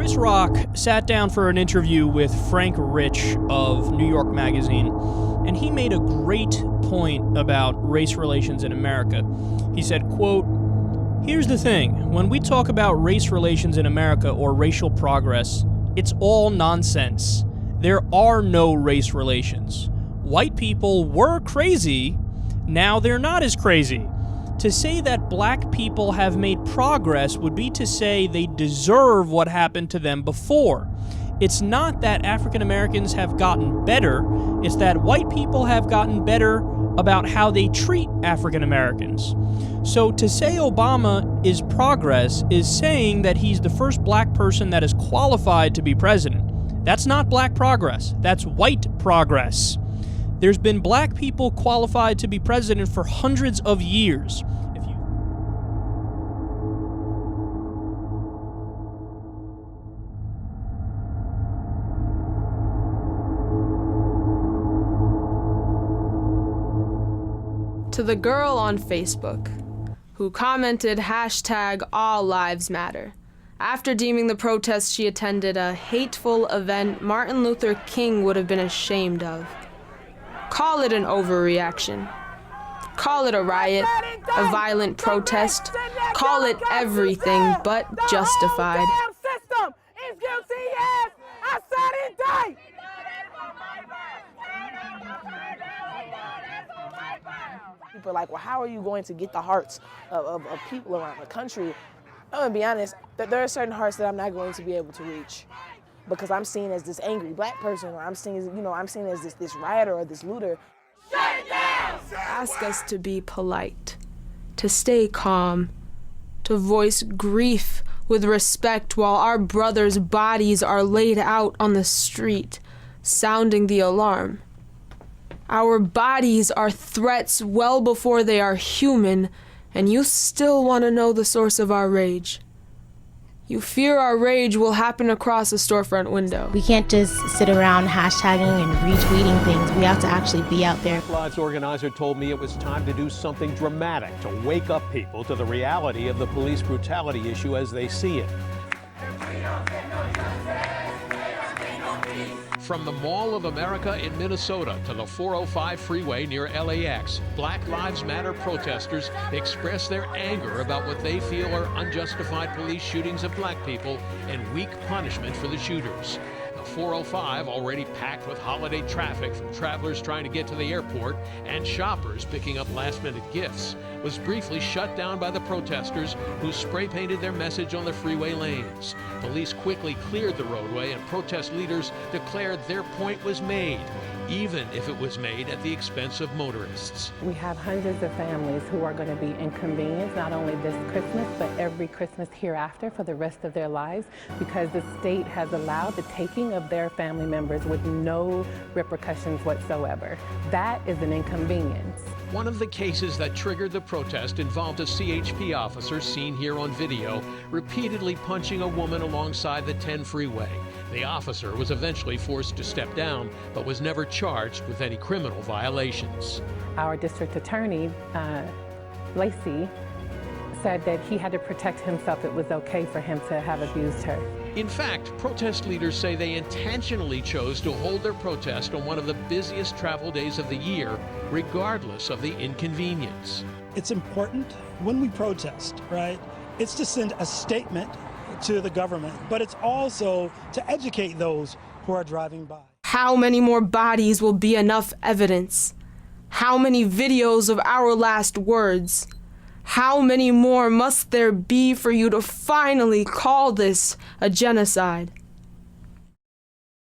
Chris Rock sat down for an interview with Frank Rich of New York Magazine, and he made a great point about race relations in America. He said, quote, "Here's the thing, when we talk about race relations in America or racial progress, it's all nonsense. There are no race relations. White people were crazy, now they're not as crazy. To say that black people have made progress would be to say they deserve what happened to them before. It's not that African Americans have gotten better, it's that white people have gotten better about how they treat African Americans. So to say Obama is progress is saying that he's the first black person that is qualified to be president. That's not black progress, that's white progress. There's been black people qualified to be president for hundreds of years. To the girl on Facebook who commented hashtag All Lives Matter after deeming the protest she attended a hateful event Martin Luther King would have been ashamed of. Call it an overreaction. Call it a riot, a violent protest. Call it everything but justified. People are like, well, how are you going to get the hearts of people around the country? I'm gonna be honest, there are certain hearts that I'm not going to be able to reach because I'm seen as this angry black person, or I'm seen as, I'm seen as this rioter or this looter. Shut it down! Ask us to be polite, to stay calm, to voice grief with respect while our brothers' bodies are laid out on the street, sounding the alarm. Our bodies are threats well before they are human, and you still want to know the source of our rage. You fear our rage will happen across a storefront window. We can't just sit around hashtagging and retweeting things. We have to actually be out there. Black Lives organizer told me it was time to do something dramatic to wake up people to the reality of the police brutality issue as they see it. From the Mall of America in Minnesota to the 405 freeway near LAX, Black Lives Matter protesters express their anger about what they feel are unjustified police shootings of black people and weak punishment for the shooters. The 405, already packed with holiday traffic from travelers trying to get to the airport and shoppers picking up last-minute gifts, was briefly shut down by the protesters who spray-painted their message on the freeway lanes. Police quickly cleared the roadway and protest leaders declared their point was made, even if it was made at the expense of motorists. We have hundreds of families who are going to be inconvenienced not only this Christmas, but every Christmas hereafter for the rest of their lives, because the state has allowed the taking of their family members with no repercussions whatsoever. That is an inconvenience. One of the cases that triggered the protest involved a CHP officer seen here on video repeatedly punching a woman alongside the 10 freeway. The officer was eventually forced to step down, but was never charged with any criminal violations. Our district attorney, Lacey, said that he had to protect himself. It was okay for him to have abused her. In fact, protest leaders say they intentionally chose to hold their protest on one of the busiest travel days of the year, regardless of the inconvenience. It's important when we protest, right? It's to send a statement to the government, but it's also to educate those who are driving by. How many more bodies will be enough evidence? How many videos of our last words? How many more must there be for you to finally call this a genocide?